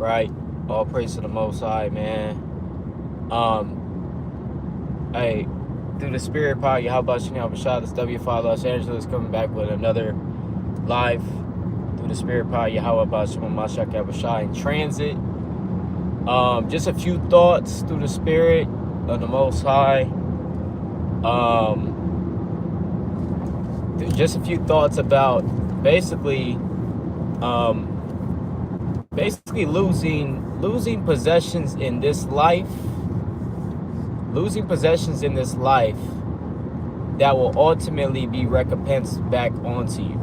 right? All praise to the Most High, man. Hey, through the Spirit Power, Yahweh Shalom Bashar, this WFI Los Angeles coming back with another live through the Spirit Power, Yahweh Shalom Mashak Bashar in transit. Just a few thoughts through the Spirit of the Most High. Just a few thoughts about basically losing possessions in this life, that will ultimately be recompensed back onto you.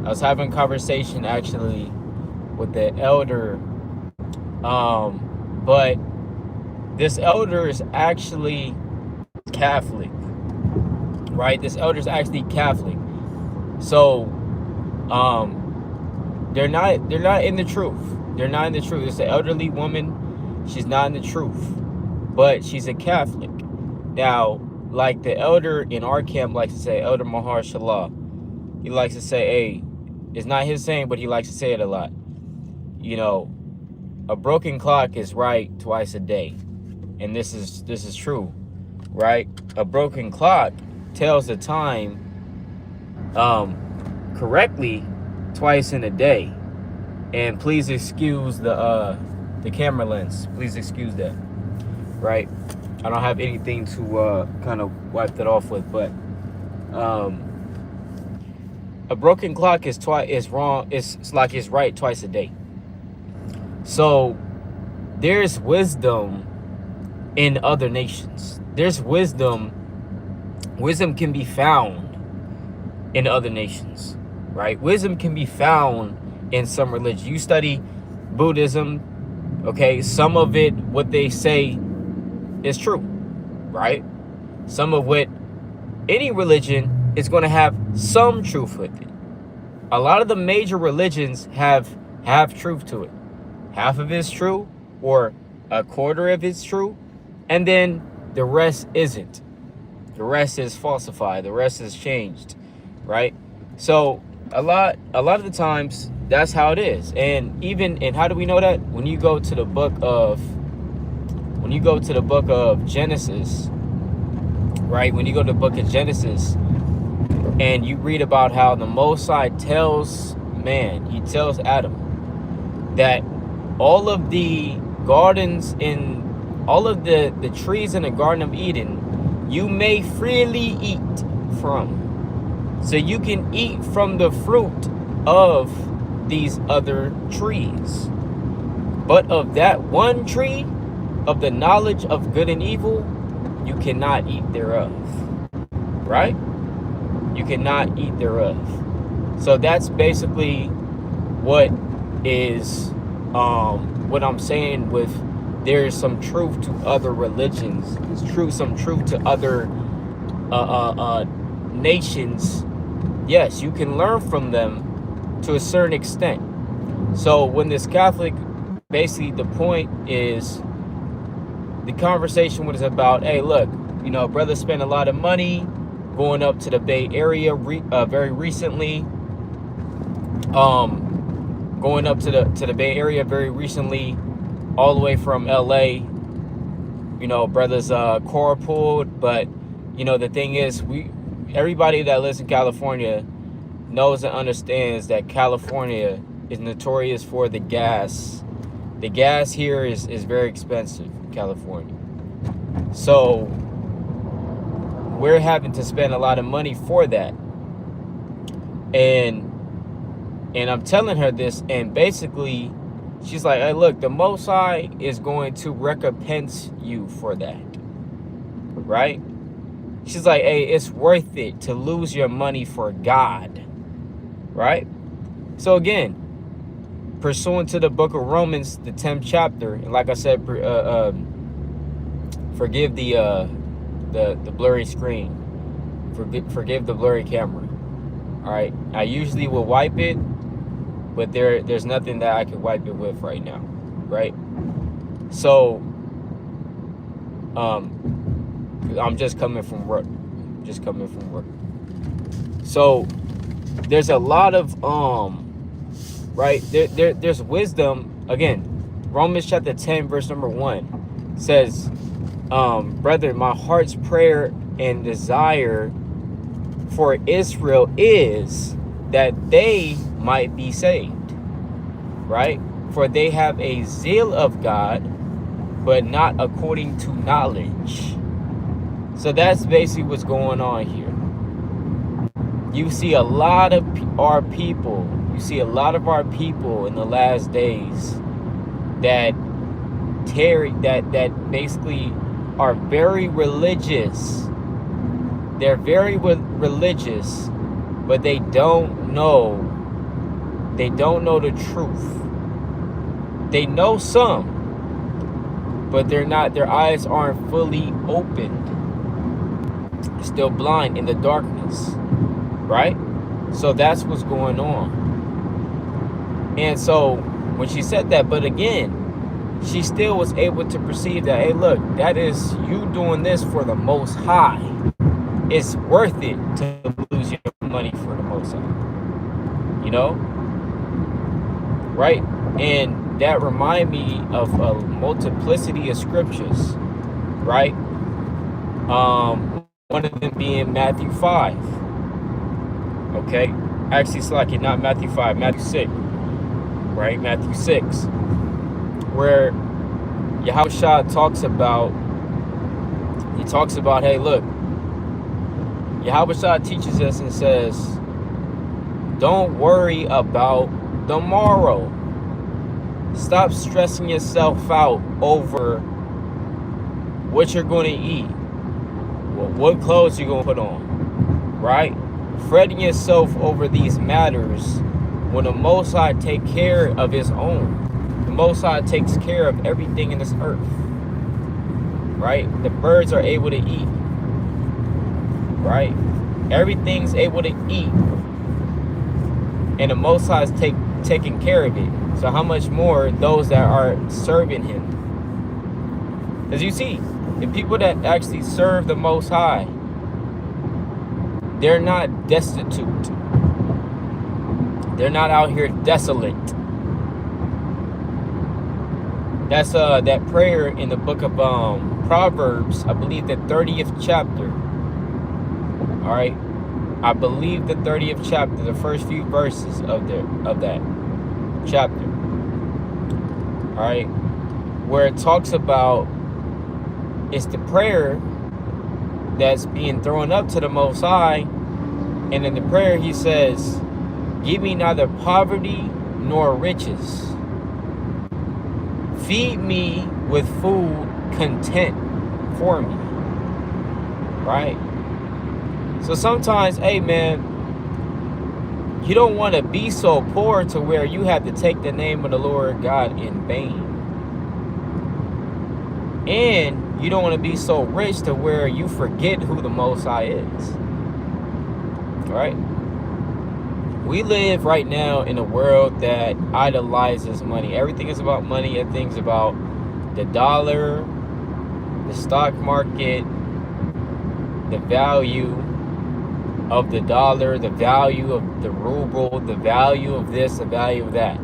I was having a conversation actually with the elder, but this elder is actually Catholic, right? This elder is actually Catholic, so they're not in the truth. They're not in the truth. It's an elderly woman. She's not in the truth, but she's a Catholic. Now, like the elder in our camp likes to say, Elder Mahar Shalah, he likes to say, hey, it's not his saying, but he likes to say it a lot. You know, a broken clock is right twice a day. And this is true, right? A broken clock tells the time correctly twice in a day. And please excuse the camera lens. Please excuse that, right? I don't have anything to kind of wipe that off with, but a broken clock is wrong. It's like it's right twice a day. So there's wisdom in other nations. There's wisdom. Wisdom can be found in other nations, right? Wisdom can be found in some religion. You study Buddhism, okay? Some of it, what they say is true, right? Some of what any religion is going to have some truth with it. A lot of the major religions have truth to it. Half of it's true, or a quarter of it's true, and then the rest isn't. The rest is falsified. The rest is changed, right? So a lot of the times that's how it is. And how do we know that? When you go to the book of Genesis, right? When you go to the book of Genesis and you read about how the Most High tells man, he tells Adam that all of the gardens in all of the trees in the Garden of Eden, you may freely eat from. So you can eat from the fruit of these other trees. But of that one tree, of the knowledge of good and evil, you cannot eat thereof. Right? You cannot eat thereof. So that's basically what is what I'm saying with there is some truth to other religions. There's some truth to other nations. Yes, you can learn from them to a certain extent. So when this Catholic, basically the point is, the conversation was about, hey, look, you know, brother spent a lot of money going up to the Bay Area very recently. Going up to the Bay Area very recently, all the way from LA. You know, brothers carpooled, but you know the thing is, everybody that lives in California knows and understands that California is notorious for the gas. The gas here is very expensive in California. So we're having to spend a lot of money for that. And I'm telling her this, and basically she's like, hey, look, the Most High is going to recompense you for that. Right? She's like, hey, it's worth it to lose your money for God. Right? So again, pursuant to the book of Romans, the 10th chapter, and like I said, forgive the blurry screen. Forgive the blurry camera. All right? I usually will wipe it, but there's nothing that I can wipe it with right now. Right? So I'm just coming from work. So there's a lot of right there's wisdom. Again, Romans chapter 10, verse number 1 says, brethren, my heart's prayer and desire for Israel is that they might be saved, right? For they have a zeal of God, but not according to knowledge. So that's basically what's going on here. You see a lot of our people, in the last days that basically are very religious. They're very religious, but they don't know the truth. They know some, but their eyes aren't fully opened. Still blind in the darkness, right? So that's what's going on. And so when she said that, but again, she still was able to perceive that, hey, look, that is you doing this for the Most High. It's worth it to lose your money for the Most High, you know, right? And that remind me of a multiplicity of scriptures, right? One of them being Matthew 5. Okay, actually, Slacky, not Matthew 5, Matthew 6, right? Matthew 6, where Yahushua talks about, hey, look, Yahushua teaches us and says, don't worry about the morrow. Stop stressing yourself out over what you're going to eat, what clothes you're going to put on, right? Fretting yourself over these matters when the Most High take care of his own. The Most High takes care of everything in this earth, right? The birds are able to eat, right? Everything's able to eat, and the Most High is taking care of it. So how much more those that are serving him? As you see, the people that actually serve the Most High, they're not destitute. They're not out here desolate. That's that prayer in the book of Proverbs, I believe the 30th chapter. All right, I believe the 30th chapter, the first few verses of that chapter. All right, where it talks about, it's the prayer that's being thrown up to the Most High, and in the prayer he says, give me neither poverty nor riches. Feed me with food content for me, right? So sometimes, hey man, you don't want to be so poor to where you have to take the name of the Lord God in vain. And you don't want to be so rich to where you forget who the Most High is. Right? We live right now in a world that idolizes money. Everything is about money. Everything's about the dollar, the stock market, the value of the dollar, the value of the ruble, the value of this, the value of that.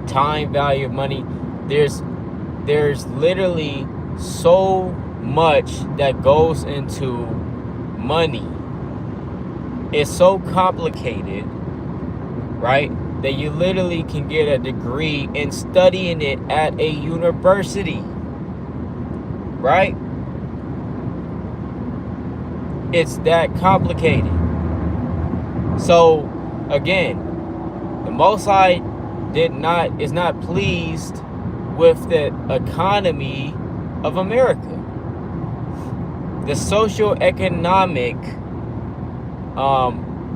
Time value of money. There's literally so much that goes into money. It's so complicated, right, that you literally can get a degree in studying it at a university, right? It's that complicated. So again, the Most High is not pleased with the economy of America. The socio-economic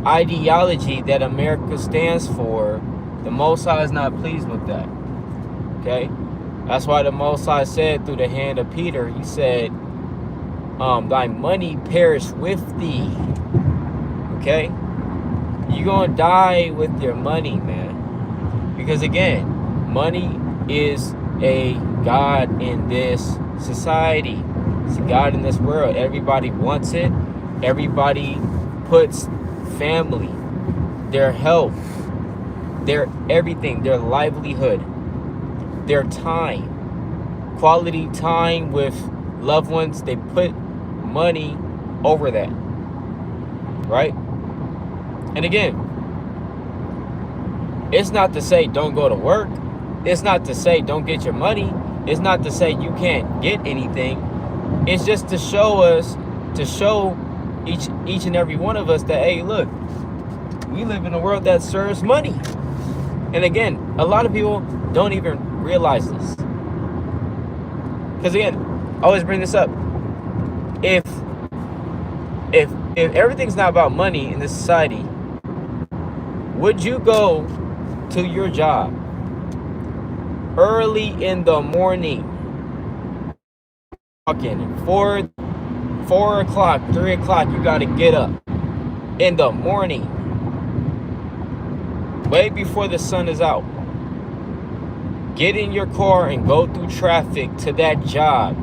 ideology that America stands for, the Most High is not pleased with that. Okay? That's why the Most High said through the hand of Peter, he said, thy money perish with thee. Okay? You're going to die with your money, man. Because again, money is a god in this society. It's a god in this world. Everybody wants it. Everybody puts family, their health, their everything, their livelihood their time, quality time with loved ones. They put money over that, right? And again, it's not to say don't go to work. It's not to say don't get your money. It's not to say you can't get anything. It's just to show us, to show each and every one of us that, hey, look, we live in a world that serves money. And again, a lot of people don't even realize this. Because again, I always bring this up. If everything's not about money in this society, would you go to your job early in the morning, fucking 4 o'clock, 3 o'clock, you gotta get up in the morning, way before the sun is out, get in your car and go through traffic to that job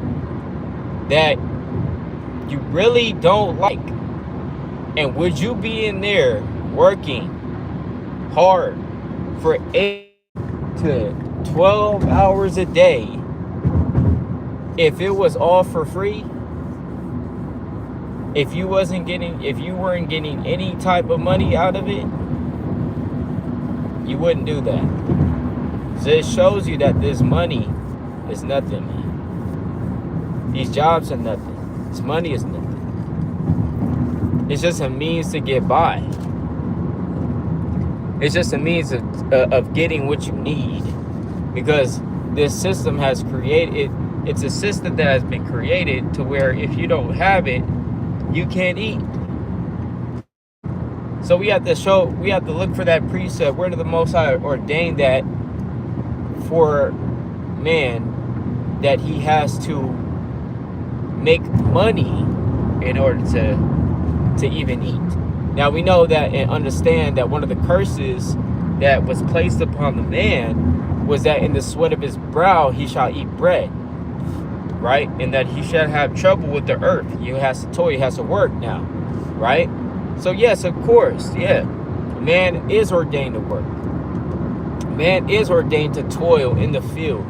that you really don't like? And would you be in there working hard for 8 to 12 hours a day if it was all for free? If you weren't getting any type of money out of it, you wouldn't do that. So it shows you that this money is nothing, man. These jobs are nothing. This money is nothing. It's just a means to get by. It's just a means of getting what you need. Because this system has created, it's a system that has been created to where if you don't have it, you can't eat. So we have to look for that precept. Where did the Most High ordain that for man, that he has to make money in order to even eat? Now we know that and understand that one of the curses that was placed upon the man was that in the sweat of his brow he shall eat bread, right? And that he shall have trouble with the earth. He has to toil, he has to work now, right? So yes, of course, yeah, man is ordained to work. Man is ordained to toil in the field,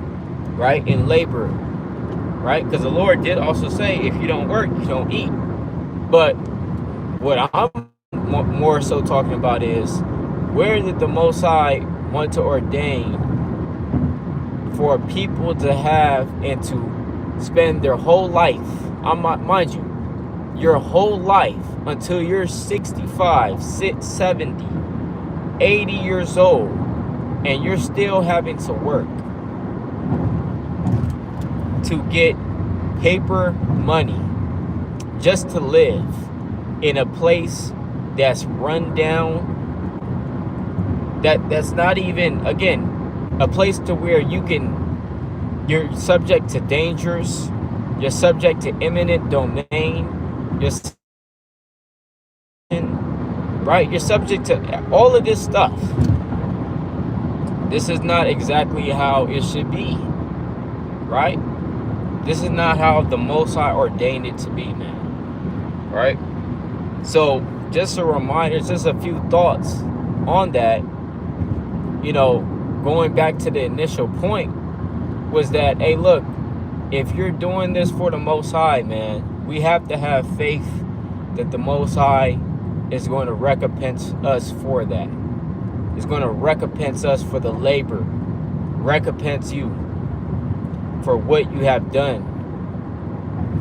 right? In labor, right? Because the Lord did also say, if you don't work, you don't eat. But what I'm more so talking about is, where did the Most High want to ordain for people to have and to spend their whole life, mind you, your whole life until you're 65, 70, 80 years old, and you're still having to work to get paper money just to live in a place that's run down, that's not even, again, a place to where you're subject to dangers, you're subject to eminent domain, you're subject to all of this stuff. This is not exactly how it should be, right? This is not how the Most High ordained it to be, man, right? So just a reminder, just a few thoughts on that. You know, going back to the initial point was that, hey, look, if you're doing this for the Most High, man, we have to have faith that the Most High is going to recompense us for that. It's going to recompense us for the labor, recompense you for what you have done,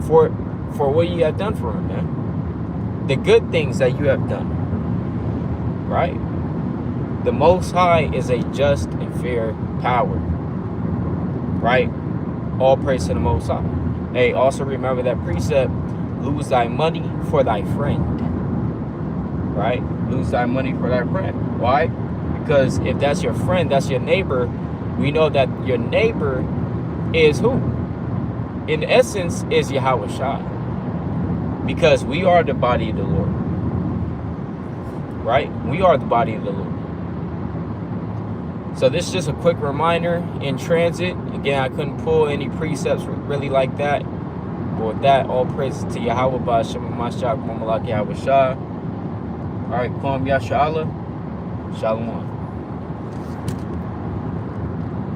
for what you have done for him, man. The good things that you have done, right? The Most High is a just and fair power, right? All praise to the Most High. Hey, also remember that precept, lose thy money for thy friend, right? Lose thy money for thy friend. Why? Because if that's your friend, that's your neighbor, we know that your neighbor is who? In essence, is Yahweh Shai. Because we are the body of the Lord, right? We are the body of the Lord. So this is just a quick reminder in transit. Again, I couldn't pull any precepts really like that. But with that, all praises to Yahweh Ba'ashem Mashiach Mamalak Yahweh Shai. All right, Kwam Yasha Allah. Shalom.